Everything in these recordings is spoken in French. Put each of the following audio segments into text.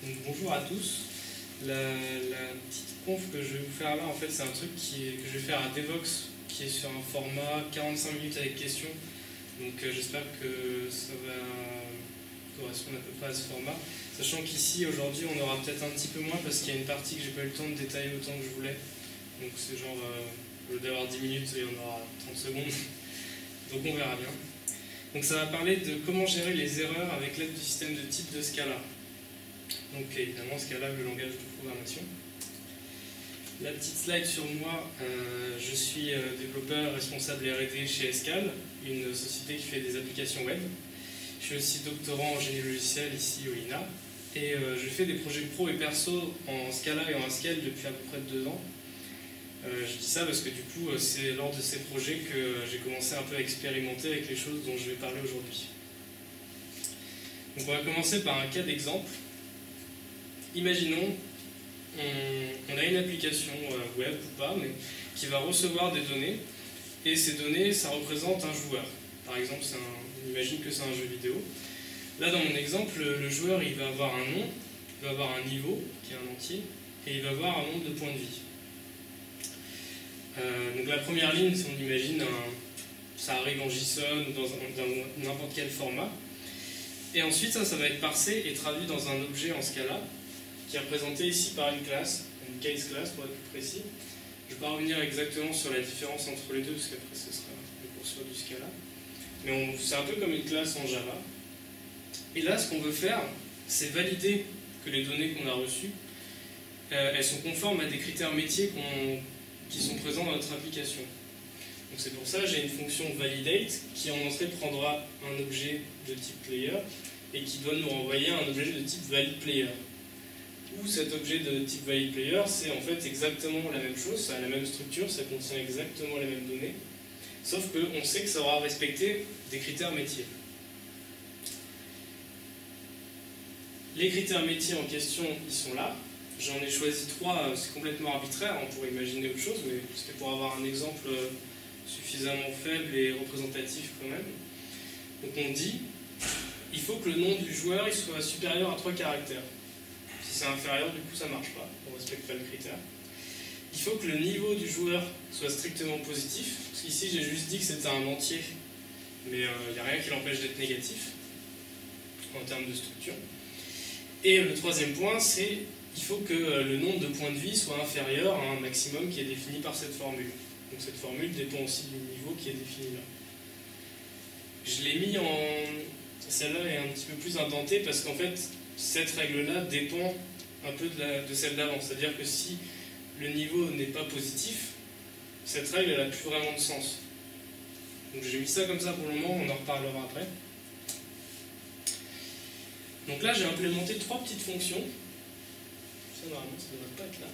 Donc, bonjour à tous. La petite conf que je vais vous faire là, en fait, c'est un truc que je vais faire à Devox, qui est sur un format 45 minutes avec questions. Donc j'espère que ça va correspondre à peu près à ce format. Sachant qu'ici, aujourd'hui, on aura peut-être un petit peu moins parce qu'il y a une partie que j'ai pas eu le temps de détailler autant que je voulais. Donc c'est genre, au lieu d'avoir 10 minutes, il y en aura 30 secondes. Donc on verra bien. Donc ça va parler de comment gérer les erreurs avec l'aide du système de type de Scala. Donc évidemment, Scala, le langage de programmation. La petite slide sur moi, je suis développeur responsable R&D chez Escal, une société qui fait des applications web. Je suis aussi doctorant en génie logiciel ici au INA. Et je fais des projets pro et perso en Scala et en Haskell depuis à peu près 2 ans. Je dis ça parce que du coup, c'est lors de ces projets que j'ai commencé un peu à expérimenter avec les choses dont je vais parler aujourd'hui. Donc on va commencer par un cas d'exemple. Imaginons, on a une application web ou pas, mais qui va recevoir des données, et ces données, ça représente un joueur. Par exemple, on imagine que c'est un jeu vidéo. Là, dans mon exemple, le joueur, il va avoir un nom, il va avoir un niveau, qui est un entier, et il va avoir un nombre de points de vie. Donc la première ligne, si on imagine, ça arrive en JSON ou dans n'importe quel format. Et ensuite, ça va être parsé et traduit dans un objet en Scala, qui est représenté ici par une classe, une case class pour être plus précis. Je ne vais pas revenir exactement sur la différence entre les deux, parce qu'après ce sera le cours sur du Scala. Mais c'est un peu comme une classe en Java. Et là, ce qu'on veut faire, c'est valider que les données qu'on a reçues, elles sont conformes à des critères métiers qui sont présents dans notre application. Donc c'est pour ça que j'ai une fonction validate qui en entrée prendra un objet de type player et qui doit nous renvoyer un objet de type valid player. Où cet objet de type valid player, c'est en fait exactement la même chose, ça a la même structure, ça contient exactement les mêmes données, sauf qu'on sait que ça aura respecté des critères métiers. Les critères métiers en question, ils sont là. J'en ai choisi 3, c'est complètement arbitraire, on pourrait imaginer autre chose, mais c'était pour avoir un exemple suffisamment faible et représentatif quand même. Donc on dit, il faut que le nom du joueur il soit supérieur à 3 caractères. Si c'est inférieur, du coup ça ne marche pas, on ne respecte pas le critère. Il faut que le niveau du joueur soit strictement positif, parce qu'ici j'ai juste dit que c'était un entier, mais il n'y a rien qui l'empêche d'être négatif, en termes de structure. Et le troisième point, c'est il faut que le nombre de points de vie soit inférieur à un maximum qui est défini par cette formule. Donc cette formule dépend aussi du niveau qui est défini là. Je l'ai mis en... Celle-là est un petit peu plus indentée parce qu'en fait, cette règle-là dépend un peu de celle d'avant. C'est-à-dire que si le niveau n'est pas positif, cette règle elle n'a plus vraiment de sens. Donc j'ai mis ça comme ça pour le moment, on en reparlera après. Donc là, j'ai implémenté 3 petites fonctions. Ça, normalement, ça ne devrait pas être là.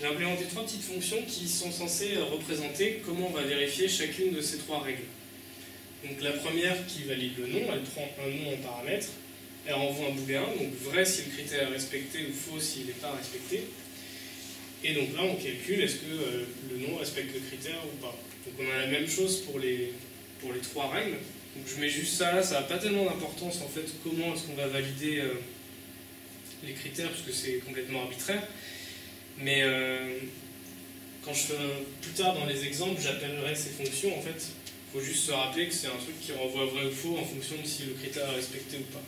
J'ai implémenté 3 petites fonctions qui sont censées représenter comment on va vérifier chacune de ces 3 règles. Donc la première qui valide le nom, elle prend un nom en paramètre, elle renvoie un booléen, donc vrai si le critère est respecté ou faux s'il n'est pas respecté. Et donc là, on calcule est-ce que le nom respecte le critère ou pas. Donc on a la même chose pour les 3 règles. Donc je mets juste ça là, ça n'a pas tellement d'importance en fait comment est-ce qu'on va valider les critères parce que c'est complètement arbitraire. Mais quand je ferai plus tard dans les exemples, j'appellerai ces fonctions en fait. Il faut juste se rappeler que c'est un truc qui renvoie vrai ou faux en fonction de si le critère est respecté ou pas.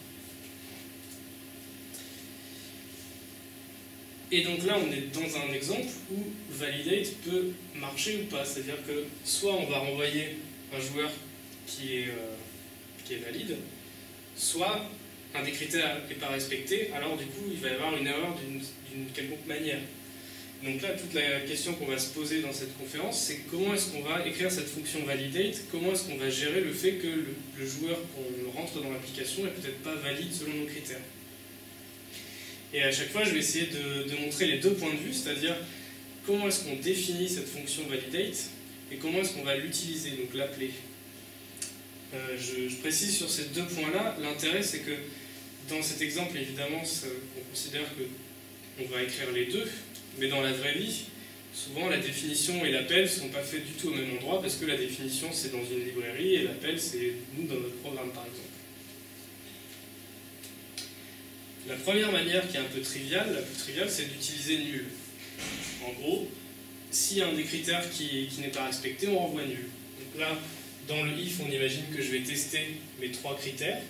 Et donc là, on est dans un exemple où validate peut marcher ou pas. C'est-à-dire que soit on va renvoyer un joueur qui est valide, soit un des critères n'est pas respecté, alors du coup il va y avoir une erreur d'une quelconque manière. Donc là, toute la question qu'on va se poser dans cette conférence, c'est comment est-ce qu'on va écrire cette fonction validate, comment est-ce qu'on va gérer le fait que le joueur qu'on rentre dans l'application n'est peut-être pas valide selon nos critères. Et à chaque fois, je vais essayer de montrer les 2 points de vue, c'est-à-dire comment est-ce qu'on définit cette fonction validate et comment est-ce qu'on va l'utiliser, donc l'appeler. Je précise sur ces 2 points-là, l'intérêt c'est que dans cet exemple, évidemment, on considère qu'on va écrire les 2, mais dans la vraie vie, souvent la définition et l'appel ne sont pas faits du tout au même endroit parce que la définition c'est dans une librairie et l'appel c'est nous dans notre programme par exemple. La première manière qui est un peu triviale, la plus triviale, c'est d'utiliser nul. En gros, s'il y a un des critères qui n'est pas respecté, on renvoie nul. Donc là, dans le if, on imagine que je vais tester mes 3 critères.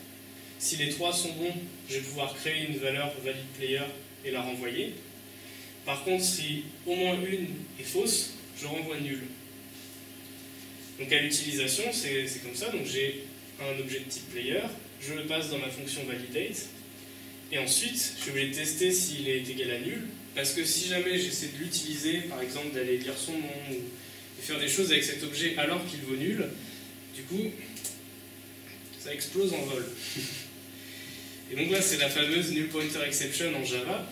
Si les 3 sont bons, je vais pouvoir créer une valeur valid player et la renvoyer. Par contre, si au moins une est fausse, je renvoie nul. Donc à l'utilisation, c'est comme ça. Donc j'ai un objet de type player, je le passe dans ma fonction validate, et ensuite je vais tester s'il est égal à nul, parce que si jamais j'essaie de l'utiliser, par exemple d'aller lire son nom, ou de faire des choses avec cet objet alors qu'il vaut nul, du coup, ça explose en vol. Et donc là, c'est la fameuse null pointer exception en Java,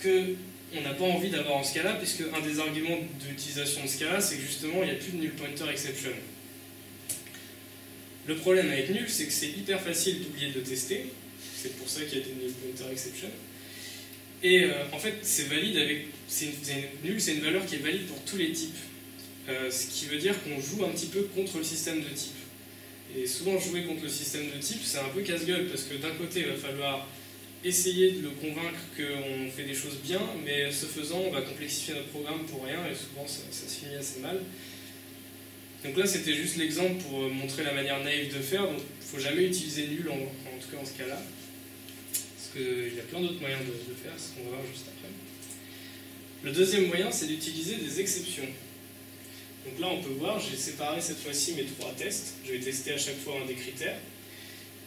qu'on n'a pas envie d'avoir en Scala, puisque un des arguments d'utilisation de Scala, c'est que justement, il n'y a plus de null pointer exception. Le problème avec nul, c'est que c'est hyper facile d'oublier de le tester. C'est pour ça qu'il y a des null pointer exception. Et en fait, c'est valide avec. Nul, c'est une valeur qui est valide pour tous les types. Ce qui veut dire qu'on joue un petit peu contre le système de type. Et souvent, jouer contre le système de type, c'est un peu casse-gueule, parce que d'un côté, il va falloir essayer de le convaincre qu'on fait des choses bien, mais ce faisant, on va complexifier notre programme pour rien, et souvent, ça se finit assez mal. Donc là, c'était juste l'exemple pour montrer la manière naïve de faire. Donc, il ne faut jamais utiliser nul, en tout cas en ce cas-là. Parce qu'il y a plein d'autres moyens de le faire, ce qu'on va voir juste après. Le deuxième moyen, c'est d'utiliser des exceptions. Donc là, on peut voir, j'ai séparé cette fois-ci mes 3 tests. Je vais tester à chaque fois un des critères.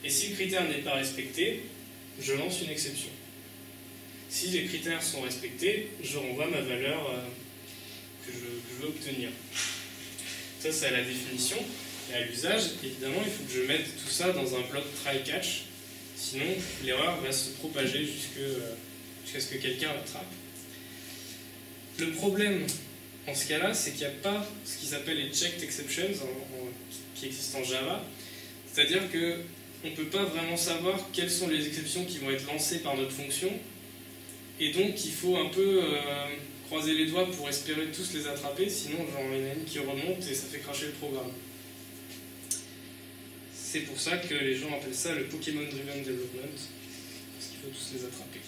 Et si le critère n'est pas respecté, je lance une exception. Si les critères sont respectés, je renvoie ma valeur que je veux obtenir. Ça, c'est à la définition. Et à l'usage, évidemment, il faut que je mette tout ça dans un bloc try-catch. Sinon, l'erreur va se propager jusqu'à ce que quelqu'un l'attrape. Le problème en ce cas-là, c'est qu'il n'y a pas ce qu'ils appellent les checked exceptions qui existent en Java. C'est-à-dire qu'on ne peut pas vraiment savoir quelles sont les exceptions qui vont être lancées par notre fonction. Et donc, il faut un peu croiser les doigts pour espérer tous les attraper, sinon j'en ai une qui remonte et ça fait cracher le programme. C'est pour ça que les gens appellent ça le Pokémon Driven Development, parce qu'il faut tous les attraper.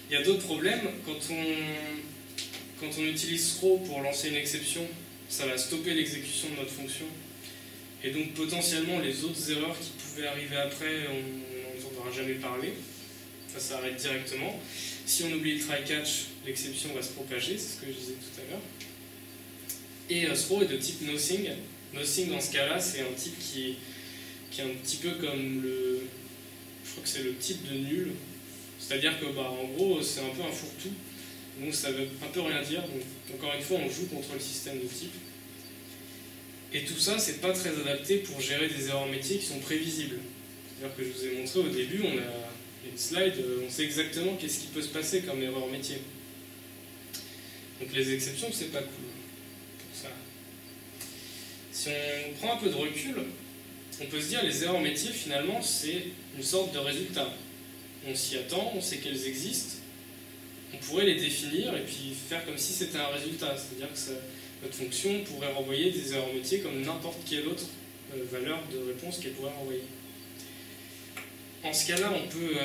Il y a d'autres problèmes. Quand on utilise throw pour lancer une exception, ça va stopper l'exécution de notre fonction. Et donc potentiellement les autres erreurs qui pouvaient arriver après, on n'en entendra jamais parler. Ça s'arrête directement. Si on oublie le try-catch, l'exception va se propager, c'est ce que je disais tout à l'heure. Et throw est de type nothing. Nothing dans ce cas-là, c'est un type qui est un petit peu comme le... Je crois que c'est le type de nul. C'est-à-dire que, en gros, c'est un peu un fourre-tout. Donc ça veut un peu rien dire. Donc, encore une fois, on joue contre le système de type. Et tout ça, c'est pas très adapté pour gérer des erreurs métiers qui sont prévisibles. C'est-à-dire que je vous ai montré au début, on a une slide, on sait exactement qu'est-ce qui peut se passer comme erreur métier. Donc les exceptions, c'est pas cool pour ça. Si on prend un peu de recul, on peut se dire les erreurs métiers, finalement, c'est une sorte de résultat. On s'y attend, on sait qu'elles existent, on pourrait les définir et puis faire comme si c'était un résultat. C'est-à-dire que notre fonction pourrait renvoyer des erreurs métiers comme n'importe quelle autre valeur de réponse qu'elle pourrait renvoyer. En ce cas-là, on peut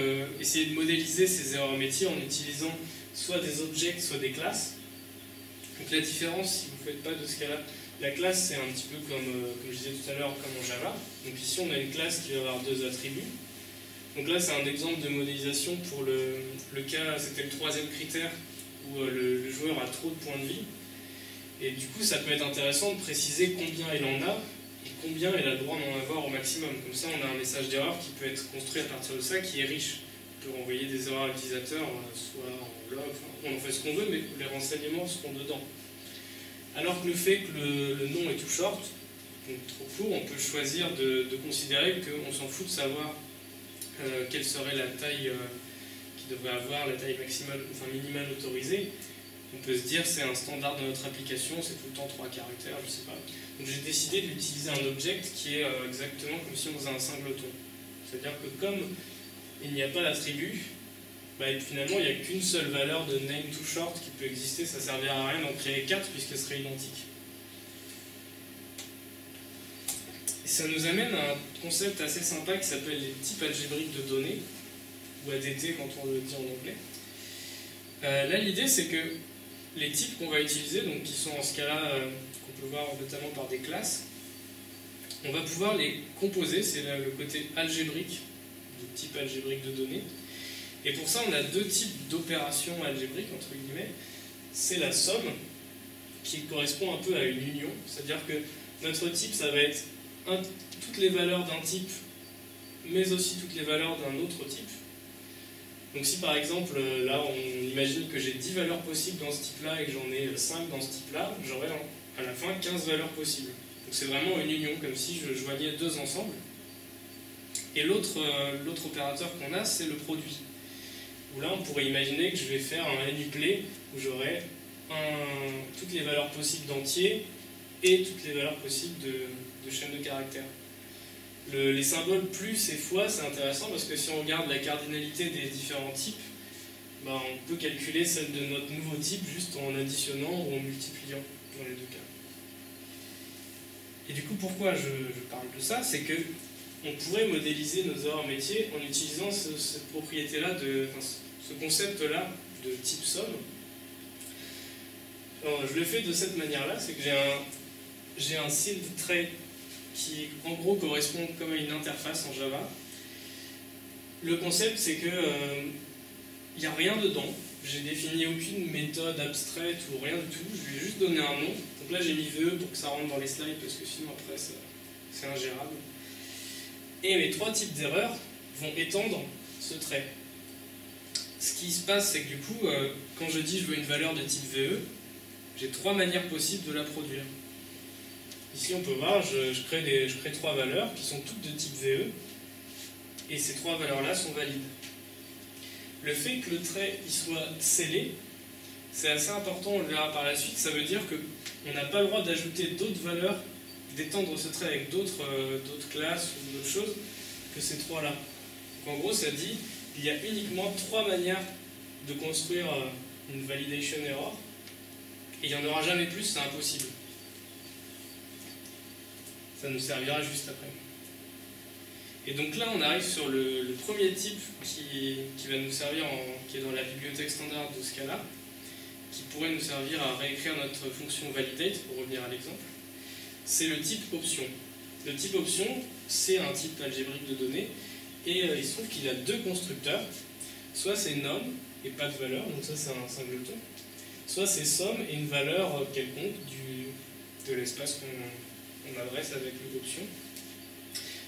essayer de modéliser ces erreurs métiers en utilisant soit des objets, soit des classes. Donc la différence, si vous ne faites pas de ce cas-là, la classe c'est un petit peu comme je disais tout à l'heure, comme en Java. Donc ici on a une classe qui va avoir 2 attributs. Donc là c'est un exemple de modélisation pour le cas, c'était le 3e critère où le joueur a trop de points de vie. Et du coup ça peut être intéressant de préciser combien il en a et combien il a le droit d'en avoir au maximum. Comme ça on a un message d'erreur qui peut être construit à partir de ça, qui est riche. On peut renvoyer des erreurs à l'utilisateur, soit en log, on en fait ce qu'on veut, mais les renseignements seront dedans. Alors que le fait que le nom est too short, donc trop court, on peut choisir de considérer qu'on s'en fout de savoir quelle serait la taille qui devrait avoir, la taille maximale, enfin minimale autorisée. On peut se dire c'est un standard de notre application, c'est tout le temps 3 caractères, je sais pas. Donc j'ai décidé d'utiliser un object qui est exactement comme si on faisait un singleton. C'est-à-dire que comme il n'y a pas d'attribut, finalement il n'y a qu'une seule valeur de name to short qui peut exister, ça ne servira à rien d'en créer 4 puisqu'elles seraient identiques. Et ça nous amène à un concept assez sympa qui s'appelle les types algébriques de données. ou ADT quand on le dit en anglais. Là, l'idée, c'est que les types qu'on va utiliser, donc qui sont en ce cas-là, qu'on peut voir notamment par des classes, on va pouvoir les composer, c'est le côté algébrique, du type algébrique de données. Et pour ça, on a deux types d'opérations algébriques, entre guillemets. C'est la somme, qui correspond un peu à une union, c'est-à-dire que notre type, ça va être toutes les valeurs d'un type, mais aussi toutes les valeurs d'un autre type. Donc si par exemple, là, on imagine que j'ai 10 valeurs possibles dans ce type-là et que j'en ai 5 dans ce type-là, j'aurai à la fin 15 valeurs possibles. Donc c'est vraiment une union, comme si je joignais deux ensemble. Et l'autre opérateur qu'on a, c'est le produit. Où là, on pourrait imaginer que je vais faire un NuPlay, où j'aurai toutes les valeurs possibles d'entiers et toutes les valeurs possibles de chaînes de caractères. Les symboles plus et fois, c'est intéressant parce que si on regarde la cardinalité des différents types, on peut calculer celle de notre nouveau type juste en additionnant ou en multipliant dans les deux cas. Et du coup, pourquoi je parle de ça? C'est que on pourrait modéliser nos erreurs métiers en utilisant cette propriété-là, ce concept-là de type somme. Alors, je le fais de cette manière-là, c'est que j'ai un sealed trait qui en gros correspond comme à une interface en Java. Le concept, c'est que il n'y a rien dedans, j'ai défini aucune méthode abstraite ou rien du tout, je lui ai juste donné un nom. Donc là j'ai mis VE pour que ça rentre dans les slides parce que sinon après c'est ingérable. Et mes trois types d'erreurs vont étendre ce trait. Ce qui se passe, c'est que du coup, quand je dis je veux une valeur de type VE, j'ai trois manières possibles de la produire. Ici, on peut voir, je crée trois valeurs qui sont toutes de type VE, et ces trois valeurs-là sont valides. Le fait que le trait il soit scellé, c'est assez important, on le verra par la suite, ça veut dire qu'on n'a pas le droit d'ajouter d'autres valeurs, d'étendre ce trait avec d'autres classes ou d'autres choses que ces trois-là. Donc en gros, ça dit qu'il y a uniquement trois manières de construire une validation error, et il n'y en aura jamais plus, c'est impossible. Ça nous servira juste après. Et donc là, on arrive sur le premier type qui va nous servir, qui est dans la bibliothèque standard de Scala, qui pourrait nous servir à réécrire notre fonction validate, pour revenir à l'exemple. C'est le type option. Le type option, c'est un type algébrique de données, et il se trouve qu'il a deux constructeurs. Soit c'est num et pas de valeur, donc ça c'est un singleton, soit c'est somme et une valeur quelconque de l'espace qu'on adresse avec l'option.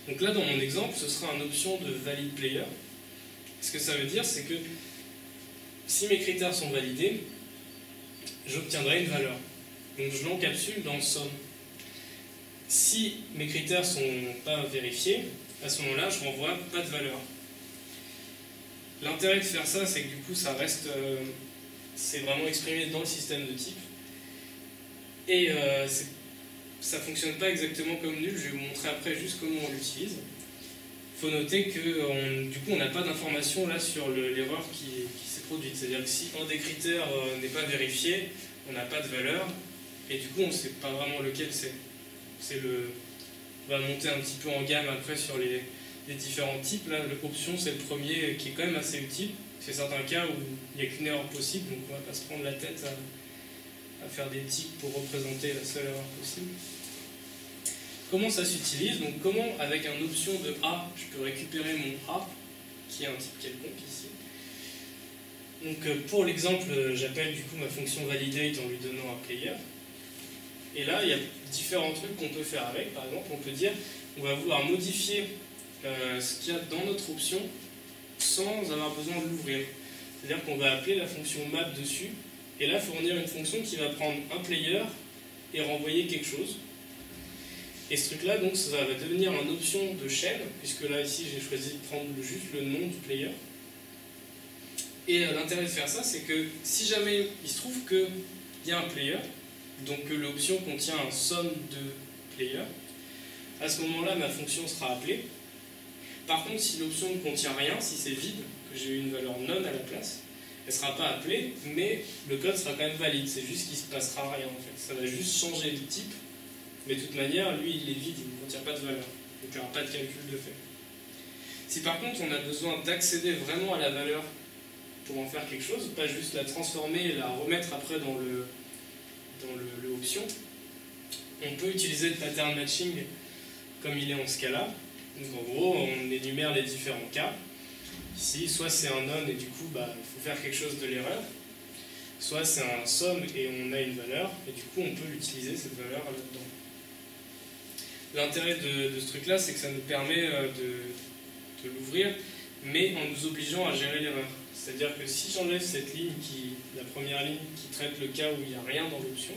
Donc là, dans mon exemple, ce sera une option de valid player. Ce que ça veut dire, c'est que si mes critères sont validés, j'obtiendrai une valeur. Donc je l'encapsule dans somme. Si mes critères ne sont pas vérifiés, à ce moment-là, je renvoie pas de valeur. L'intérêt de faire ça, c'est que du coup, ça reste, c'est vraiment exprimé dans le système de type. Et ça ne fonctionne pas exactement comme nul, je vais vous montrer après juste comment on l'utilise. Il faut noter que du coup on n'a pas d'informations là sur l'erreur qui s'est produite. C'est-à-dire que si un des critères n'est pas vérifié, on n'a pas de valeur, et du coup on ne sait pas vraiment lequel c'est. On va monter un petit peu en gamme après sur les différents types. Là, l'option c'est le premier qui est quand même assez utile. C'est certains cas où il n'y a qu'une erreur possible, donc on ne va pas se prendre la tête à faire des types pour représenter la seule erreur possible. Comment ça s'utilise? Donc comment, avec une option de A, je peux récupérer mon A, qui est un type quelconque ici. Donc pour l'exemple, j'appelle du coup ma fonction validate en lui donnant un player. Et là, il y a différents trucs qu'on peut faire avec. Par exemple, on peut dire, on va vouloir modifier ce qu'il y a dans notre option sans avoir besoin de l'ouvrir. C'est-à-dire qu'on va appeler la fonction map dessus, et là fournir une fonction qui va prendre un player et renvoyer quelque chose. Et ce truc-là, donc, ça va devenir une option de chaîne, puisque là, ici, j'ai choisi de prendre juste le nom du player. Et l'intérêt de faire ça, c'est que si jamais il se trouve qu'il y a un player, donc que l'option contient un somme de players, à ce moment-là, ma fonction sera appelée. Par contre, si l'option ne contient rien, si c'est vide, que j'ai eu une valeur none à la place, elle ne sera pas appelée, mais le code sera quand même valide. C'est juste qu'il ne se passera rien, en fait. Ça va juste changer le type. Mais de toute manière, lui, il est vide, il ne contient pas de valeur. Donc il n'y aura pas de calcul de fait. Si par contre on a besoin d'accéder vraiment à la valeur pour en faire quelque chose, pas juste la transformer et la remettre après dans le option, on peut utiliser le pattern matching comme il est en Scala. Donc en gros, on énumère les différents cas. Ici, soit c'est un none et du coup, il faut faire quelque chose de l'erreur, soit c'est un somme et on a une valeur, et du coup, on peut l'utiliser, cette valeur, là-dedans. L'intérêt de ce truc-là, c'est que ça nous permet de l'ouvrir, mais en nous obligeant à gérer l'erreur. C'est-à-dire que si j'enlève cette ligne, la première ligne qui traite le cas où il n'y a rien dans l'option,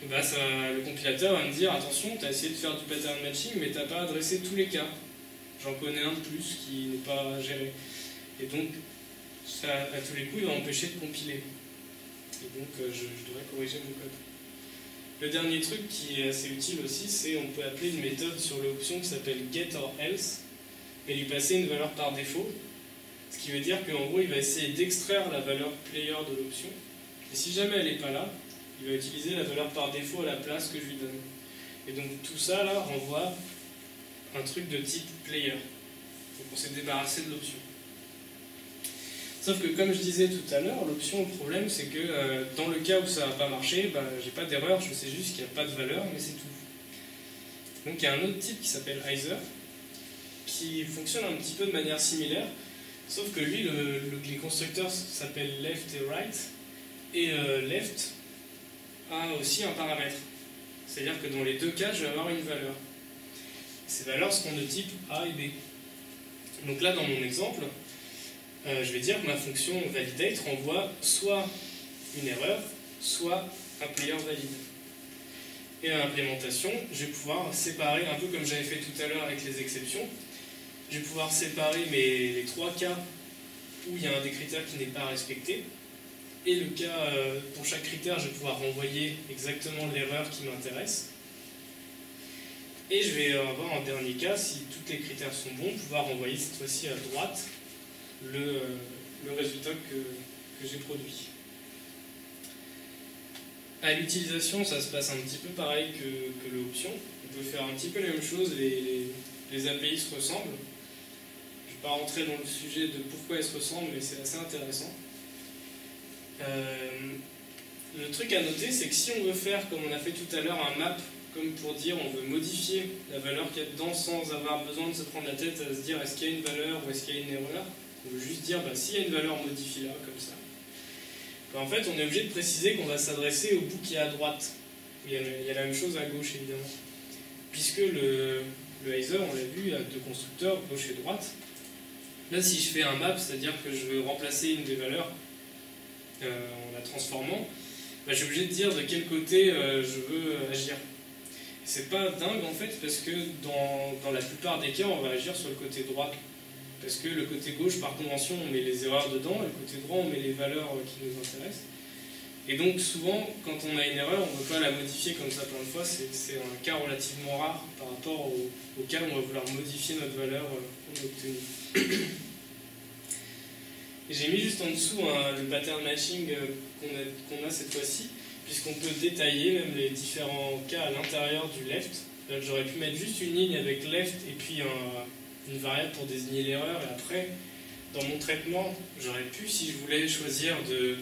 le compilateur va me dire attention, tu as essayé de faire du pattern matching, mais tu n'as pas adressé tous les cas. J'en connais un de plus qui n'est pas géré. Et donc, ça, à tous les coups, il va m'empêcher de compiler. Et donc, je devrais corriger mon code. Le dernier truc qui est assez utile aussi, c'est qu'on peut appeler une méthode sur l'option qui s'appelle getOrElse et lui passer une valeur par défaut. Ce qui veut dire qu'en gros, il va essayer d'extraire la valeur player de l'option. Et si jamais elle n'est pas là, il va utiliser la valeur par défaut à la place que je lui donne. Et donc tout ça là renvoie un truc de type player. Donc on s'est débarrassé de l'option. Sauf que comme je disais tout à l'heure, l'option, le problème c'est que dans le cas où ça n'a pas marché, j'ai pas d'erreur, je sais juste qu'il n'y a pas de valeur, mais c'est tout. Donc il y a un autre type qui s'appelle either, qui fonctionne un petit peu de manière similaire, sauf que lui, les constructeurs s'appellent left et right, et left a aussi un paramètre. C'est-à-dire que dans les deux cas, je vais avoir une valeur. Ces valeurs seront de type A et B. Donc là, dans mon exemple, je vais dire que ma fonction validate renvoie soit une erreur, soit un player valide. Et à l'implémentation, je vais pouvoir séparer, un peu comme j'avais fait tout à l'heure avec les exceptions, je vais pouvoir séparer les trois cas où il y a un des critères qui n'est pas respecté. Et le cas, pour chaque critère, je vais pouvoir renvoyer exactement l'erreur qui m'intéresse. Et je vais avoir en dernier cas, si tous les critères sont bons, pouvoir renvoyer cette fois-ci à droite le résultat que j'ai produit. À l'utilisation, ça se passe un petit peu pareil que l'option. On peut faire un petit peu la même chose, les API se ressemblent. Je ne vais pas rentrer dans le sujet de pourquoi elles se ressemblent, mais c'est assez intéressant. Le truc à noter, c'est que si on veut faire, comme on a fait tout à l'heure, un map, comme pour dire on veut modifier la valeur qu'il y a dedans sans avoir besoin de se prendre la tête à se dire est-ce qu'il y a une valeur ou est-ce qu'il y a une erreur, on veut juste dire s'il y a une valeur, modifie-la, comme ça. En fait, on est obligé de préciser qu'on va s'adresser au bout qui est à droite. Il y a la même chose à gauche, évidemment. Puisque le either, on l'a vu, il y a deux constructeurs, gauche et droite. Là, si je fais un map, c'est-à-dire que je veux remplacer une des valeurs en la transformant, je suis obligé de dire de quel côté je veux agir. C'est pas dingue en fait, parce que dans la plupart des cas, on va agir sur le côté droit. Parce que le côté gauche, par convention, on met les erreurs dedans, et le côté droit, on met les valeurs qui nous intéressent. Et donc souvent, quand on a une erreur, on ne veut pas la modifier comme ça plein de fois, c'est un cas relativement rare par rapport au cas où on va vouloir modifier notre valeur qu'on a obtenue. Et j'ai mis juste en dessous le pattern matching qu'on a cette fois-ci, puisqu'on peut détailler même les différents cas à l'intérieur du left. J'aurais pu mettre juste une ligne avec left et puis une variable pour désigner l'erreur, et après, dans mon traitement, j'aurais pu, si je voulais, choisir de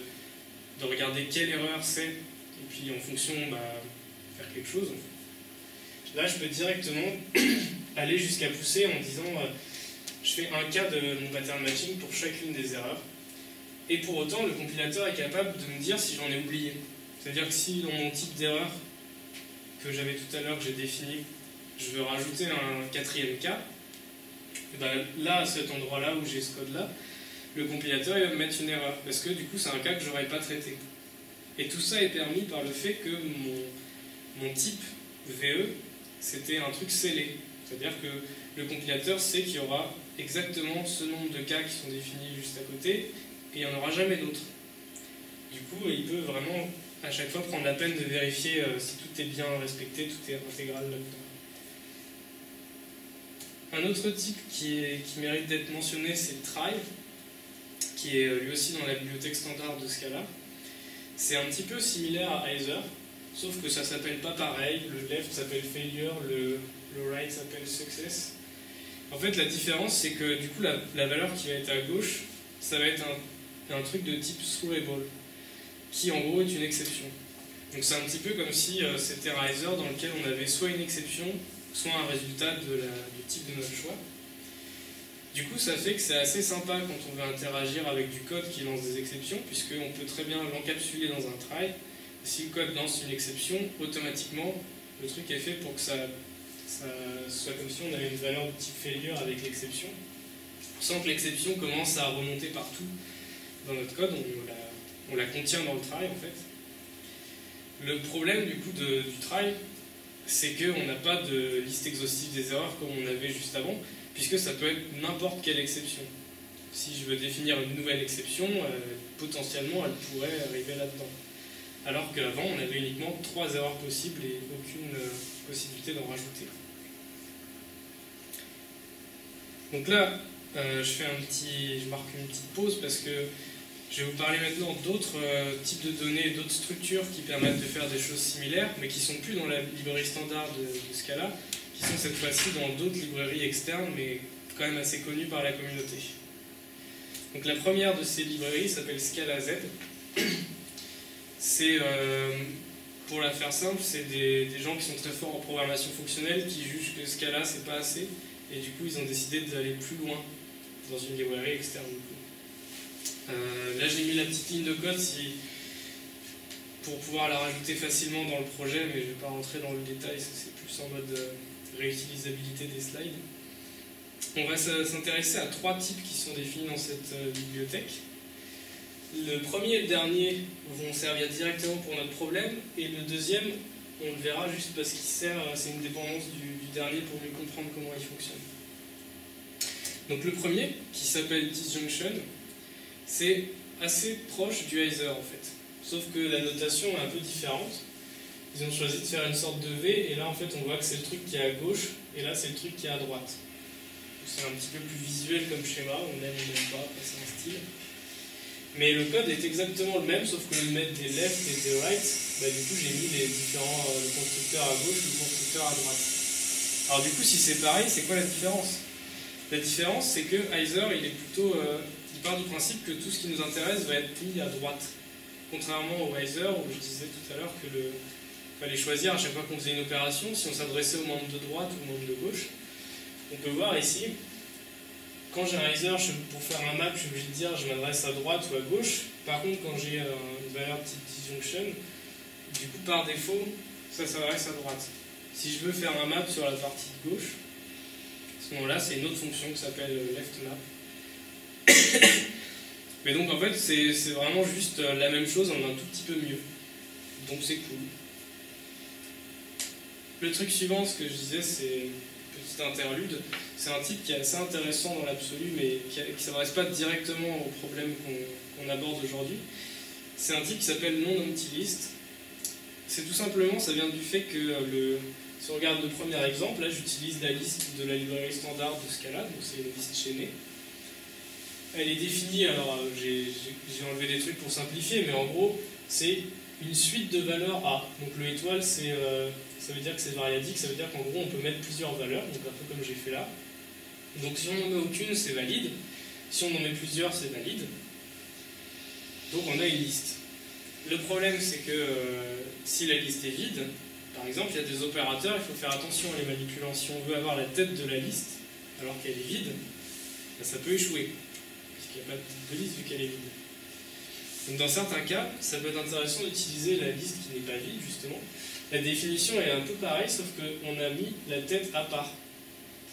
regarder quelle erreur c'est, et puis en fonction, faire quelque chose. Là, je peux directement aller jusqu'à pousser en disant je fais un cas de mon pattern matching pour chacune des erreurs, et pour autant, le compilateur est capable de me dire si j'en ai oublié. C'est-à-dire que si dans mon type d'erreur que j'avais tout à l'heure, que j'ai défini, je veux rajouter un quatrième cas, là, à cet endroit-là où j'ai ce code-là, le compilateur il va me mettre une erreur, parce que du coup c'est un cas que je n'aurais pas traité. Et tout ça est permis par le fait que mon type VE, c'était un truc scellé. C'est-à-dire que le compilateur sait qu'il y aura exactement ce nombre de cas qui sont définis juste à côté, et il n'y en aura jamais d'autres. Du coup, il peut vraiment à chaque fois prendre la peine de vérifier si tout est bien respecté, tout est intégral là-dedans. Un autre type qui mérite d'être mentionné, c'est le try, qui est lui aussi dans la bibliothèque standard de Scala. C'est un petit peu similaire à either, sauf que ça s'appelle pas pareil. Le left s'appelle failure, le right s'appelle success. En fait, la différence, c'est que du coup, la valeur qui va être à gauche, ça va être un truc de type throwable, qui en gros est une exception. Donc c'est un petit peu comme si c'était un riser dans lequel on avait soit une exception, soit un résultat du type de notre choix. Du coup, ça fait que c'est assez sympa quand on veut interagir avec du code qui lance des exceptions, puisqu'on peut très bien l'encapsuler dans un try. Si le code lance une exception, automatiquement, le truc est fait pour que ça soit comme si on avait une valeur de type failure avec l'exception, sans que l'exception commence à remonter partout dans notre code. On la contient dans le try, en fait. Le problème, du coup, du try, c'est qu'on n'a pas de liste exhaustive des erreurs comme on avait juste avant, puisque ça peut être n'importe quelle exception. Si je veux définir une nouvelle exception, potentiellement elle pourrait arriver là-dedans. Alors qu'avant, on avait uniquement 3 erreurs possibles et aucune possibilité d'en rajouter. Donc là, je marque une petite pause parce que je vais vous parler maintenant d'autres types de données, d'autres structures qui permettent de faire des choses similaires, mais qui ne sont plus dans la librairie standard de Scala, qui sont cette fois-ci dans d'autres librairies externes, mais quand même assez connues par la communauté. Donc la première de ces librairies s'appelle Scala Z. C'est, pour la faire simple, c'est des gens qui sont très forts en programmation fonctionnelle qui jugent que Scala c'est pas assez, et du coup ils ont décidé d'aller plus loin dans une librairie externe. Là j'ai mis la petite ligne de code pour pouvoir la rajouter facilement dans le projet, mais je ne vais pas rentrer dans le détail, c'est plus en mode réutilisabilité des slides. On va s'intéresser à 3 types qui sont définis dans cette bibliothèque. Le premier et le dernier vont servir directement pour notre problème, et le deuxième, on le verra juste parce qu'il sert, c'est une dépendance du dernier pour mieux comprendre comment il fonctionne. Donc le premier, qui s'appelle disjunction, c'est assez proche du hyzer en fait. Sauf que la notation est un peu différente. Ils ont choisi de faire une sorte de V, et là en fait on voit que c'est le truc qui est à gauche, et là c'est le truc qui est à droite. C'est un petit peu plus visuel comme schéma, on aime ou on n'aime pas, c'est un style. Mais le code est exactement le même, sauf que de mettre des left et des right, du coup j'ai mis les différents, le constructeur à gauche, le constructeur à droite. Alors du coup si c'est pareil, c'est quoi la différence? La différence c'est que hyzer il est plutôt, il part du principe que tout ce qui nous intéresse va être mis à droite. Contrairement au hyzer où je disais tout à l'heure que fallait choisir à chaque fois qu'on faisait une opération, si on s'adressait au membre de droite ou au membre de gauche. On peut voir ici, quand j'ai un hyzer, pour faire un map, je suis obligé de dire je m'adresse à droite ou à gauche. Par contre, quand j'ai une valeur type disjunction, du coup par défaut, ça s'adresse à droite. Si je veux faire un map sur la partie de gauche, à ce moment-là, c'est une autre fonction qui s'appelle left map. Mais donc en fait, c'est vraiment juste la même chose en un tout petit peu mieux. Donc c'est cool. Le truc suivant, ce que je disais, c'est petit interlude. C'est un type qui est assez intéressant dans l'absolu, mais qui ne s'adresse pas directement au problème qu'on aborde aujourd'hui. C'est un type qui s'appelle non-empty-list. C'est tout simplement, ça vient du fait que, si on regarde le premier exemple, là j'utilise la liste de la librairie standard de Scala, donc c'est une liste chaînée. Elle est définie, alors j'ai enlevé des trucs pour simplifier, mais en gros, c'est une suite de valeurs A. Donc le étoile, ça veut dire que c'est variadique, ça veut dire qu'en gros on peut mettre plusieurs valeurs, donc un peu comme j'ai fait là. Donc si on n'en met aucune, c'est valide. Si on en met plusieurs, c'est valide. Donc on a une liste. Le problème, c'est que si la liste est vide, par exemple, il y a des opérateurs, il faut faire attention à les manipulant. Si on veut avoir la tête de la liste, alors qu'elle est vide, ça peut échouer, puisqu'il n'y a pas de liste vu qu'elle est vide. Donc dans certains cas, ça peut être intéressant d'utiliser la liste qui n'est pas vide, justement. La définition est un peu pareille, sauf qu'on a mis la tête à part.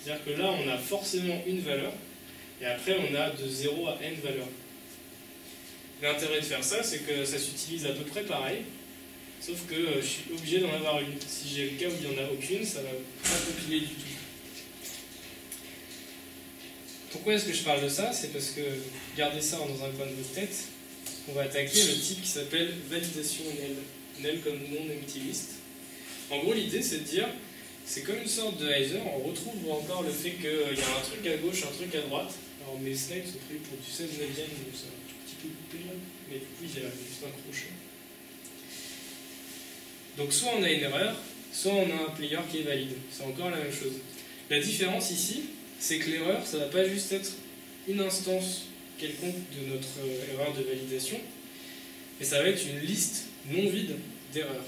C'est-à-dire que là, on a forcément une valeur, et après, on a de 0 à n valeurs. L'intérêt de faire ça, c'est que ça s'utilise à peu près pareil, sauf que je suis obligé d'en avoir une. Si j'ai le cas où il n'y en a aucune, ça ne va pas compiler du tout. Pourquoi est-ce que je parle de ça? C'est parce que, gardez ça dans un coin de votre tête, on va attaquer le type qui s'appelle validation null. Null comme non-empty list. En gros, l'idée, c'est de dire, c'est comme une sorte de hyzer, on retrouve encore le fait qu'il y a un truc à gauche, un truc à droite. Alors mes slides sont prévus pour du 16 neuvième, donc c'est un tout petit peu coupé là, mais du coup, il y a juste un crochet. Donc soit on a une erreur, soit on a un player qui est valide. C'est encore la même chose. La différence ici, c'est que l'erreur, ça ne va pas juste être une instance quelconque de notre erreur de validation, mais ça va être une liste non vide d'erreurs.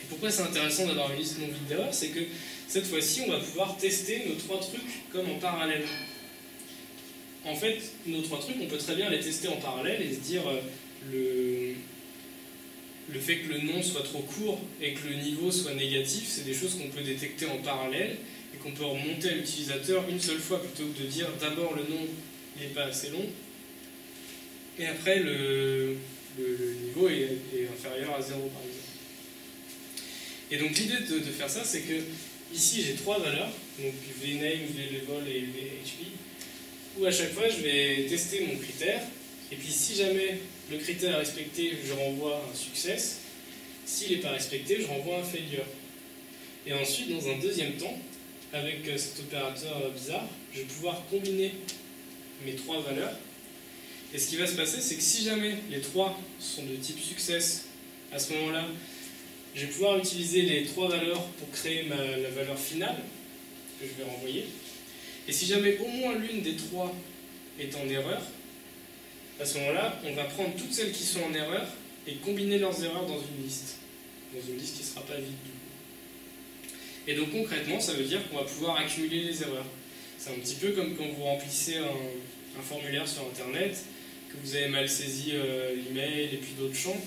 Et pourquoi c'est intéressant d'avoir une liste non vide d'erreurs? C'est que cette fois-ci, on va pouvoir tester nos 3 trucs comme en parallèle. En fait, nos 3 trucs, on peut très bien les tester en parallèle et se dire le fait que le nom soit trop court et que le niveau soit négatif, c'est des choses qu'on peut détecter en parallèle et qu'on peut remonter à l'utilisateur une seule fois plutôt que de dire d'abord le nom n'est pas assez long et après le niveau est inférieur à 0 par exemple. Et donc l'idée de faire ça, c'est que ici j'ai 3 valeurs, donc vName, vLevel et vHP, où à chaque fois je vais tester mon critère, et puis si jamais le critère est respecté, je renvoie un success, s'il n'est pas respecté, je renvoie un failure. Et ensuite, dans un deuxième temps, avec cet opérateur bizarre, je vais pouvoir combiner mes 3 valeurs, et ce qui va se passer, c'est que si jamais les 3 sont de type success, à ce moment-là, je vais pouvoir utiliser les 3 valeurs pour créer la valeur finale que je vais renvoyer. Et si jamais au moins l'une des 3 est en erreur, à ce moment-là, on va prendre toutes celles qui sont en erreur et combiner leurs erreurs dans une liste qui ne sera pas vide du coup. Et donc concrètement, ça veut dire qu'on va pouvoir accumuler les erreurs. C'est un petit peu comme quand vous remplissez un formulaire sur Internet, que vous avez mal saisi l'email et puis d'autres champs.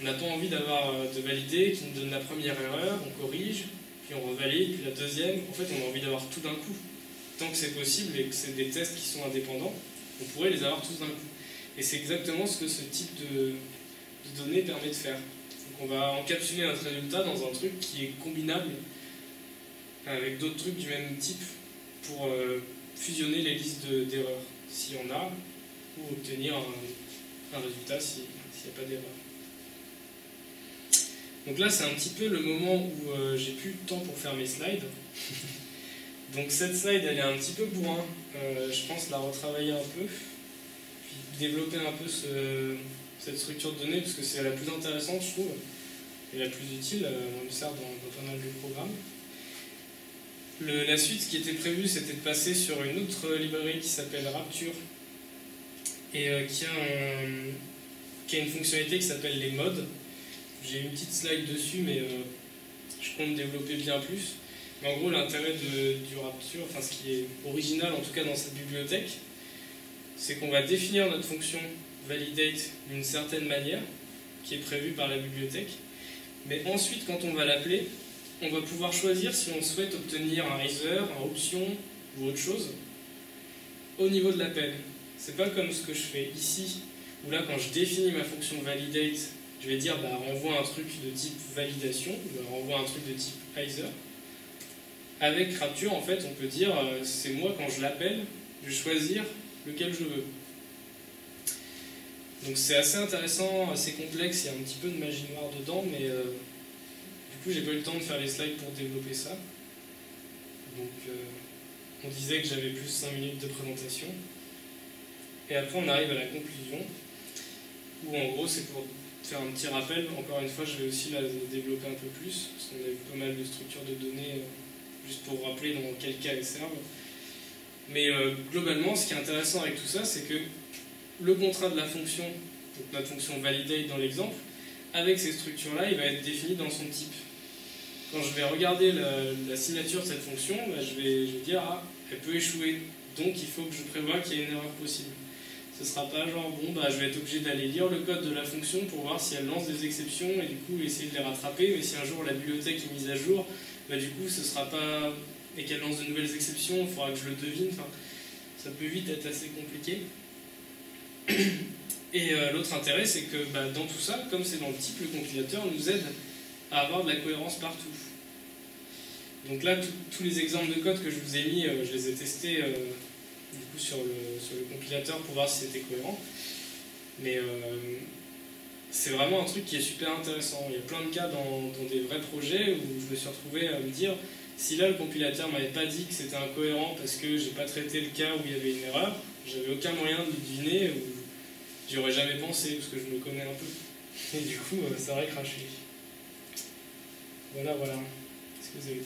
On n'a pas envie de valider, qui nous donne la première erreur, on corrige, puis on revalide, puis la deuxième. En fait, on a envie d'avoir tout d'un coup. Tant que c'est possible et que c'est des tests qui sont indépendants, on pourrait les avoir tous d'un coup. Et c'est exactement ce que ce type de données permet de faire. Donc on va encapsuler notre résultat dans un truc qui est combinable avec d'autres trucs du même type pour fusionner les listes d'erreurs, s'il y en a, ou obtenir un résultat s'il n'y a pas d'erreur. Donc là, c'est un petit peu le moment où j'ai plus de temps pour faire mes slides. Donc cette slide, elle est un petit peu bourrin. Je pense la retravailler un peu, puis développer un peu cette structure de données, parce que c'est la plus intéressante, je trouve, et la plus utile. On le sert dans pas mal de programmes. La suite, ce qui était prévu, c'était de passer sur une autre librairie qui s'appelle Rapture, et qui a une fonctionnalité qui s'appelle les modes. J'ai une petite slide dessus, mais je compte développer bien plus. Mais en gros, l'intérêt du Rapture, enfin ce qui est original en tout cas dans cette bibliothèque, c'est qu'on va définir notre fonction validate d'une certaine manière, qui est prévue par la bibliothèque. Mais ensuite, quand on va l'appeler, on va pouvoir choisir si on souhaite obtenir un riser, un option ou autre chose au niveau de l'appel. C'est pas comme ce que je fais ici, où là, quand je définis ma fonction validate, je vais dire renvoie un truc de type validation, renvoie un truc de type riser. Avec Rapture, en fait, on peut dire c'est moi quand je l'appelle, je vais choisir lequel je veux. Donc c'est assez intéressant, assez complexe, il y a un petit peu de magie noire dedans, mais du coup j'ai pas eu le temps de faire les slides pour développer ça. Donc on disait que j'avais plus 5 minutes de présentation. Et après on arrive à la conclusion, où en gros c'est pour faire un petit rappel. Encore une fois, je vais aussi la développer un peu plus, parce qu'on a vu pas mal de structures de données, juste pour rappeler dans quel cas elles servent. Mais globalement, ce qui est intéressant avec tout ça, c'est que le contrat de la fonction, donc notre fonction validate dans l'exemple, avec ces structures-là, il va être défini dans son type. Quand je vais regarder la signature de cette fonction, je vais dire elle peut échouer, donc il faut que je prévoie qu'il y ait une erreur possible. Ce ne sera pas genre, je vais être obligé d'aller lire le code de la fonction pour voir si elle lance des exceptions et du coup essayer de les rattraper, mais si un jour la bibliothèque est mise à jour, du coup ce sera pas... et qu'elle lance de nouvelles exceptions, il faudra que je le devine, enfin, ça peut vite être assez compliqué. Et l'autre intérêt, c'est que dans tout ça, comme c'est dans le type, le compilateur nous aide à avoir de la cohérence partout. Donc là, tous les exemples de code que je vous ai mis, je les ai testés du coup sur le compilateur pour voir si c'était cohérent. Mais c'est vraiment un truc qui est super intéressant. Il y a plein de cas dans des vrais projets où je me suis retrouvé à me dire si là le compilateur m'avait pas dit que c'était incohérent parce que j'ai pas traité le cas où il y avait une erreur, j'avais aucun moyen de le deviner ou j'y aurais jamais pensé parce que je me connais un peu. Et du coup, ça aurait craché. Voilà. Est-ce que vous avez